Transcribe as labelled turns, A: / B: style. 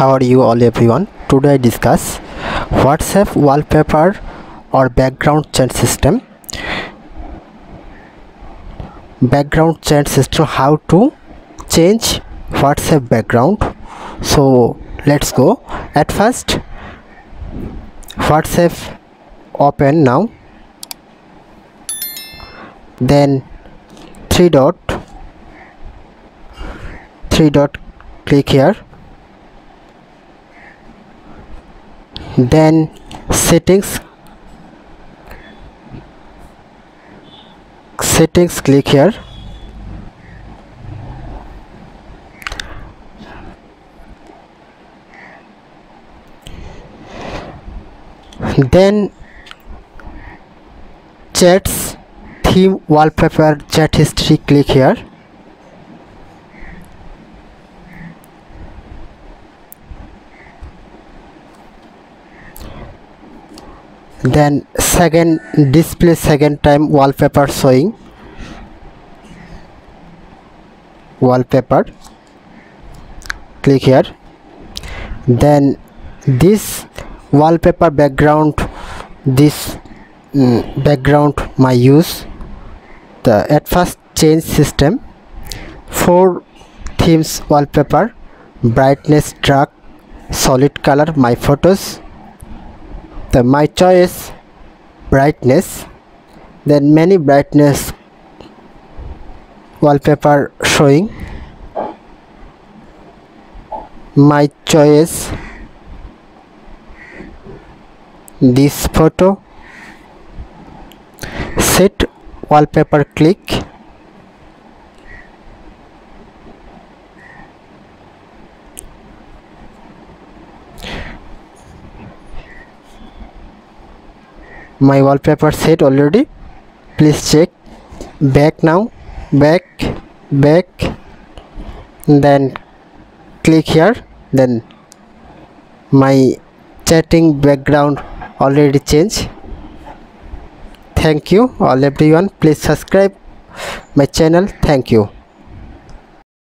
A: how are you all everyone? Today I discuss WhatsApp wallpaper or background chat system. Background chat system, how to change WhatsApp background. So let's go. At first, WhatsApp open now, then three dot click here, then settings click here, then chats theme wallpaper chat history click here, then second display second time wallpaper showing wallpaper click here, then this wallpaper background, this background my use the at first change system 4 themes wallpaper, brightness, dark, solid color, my photos, the my choice brightness, then many brightness wallpaper showing, my choice this photo, set wallpaper click, my wallpaper set already, please check. Back now, back, then click here, then my chatting background already changed. Thank you all everyone, please subscribe my channel. Thank you.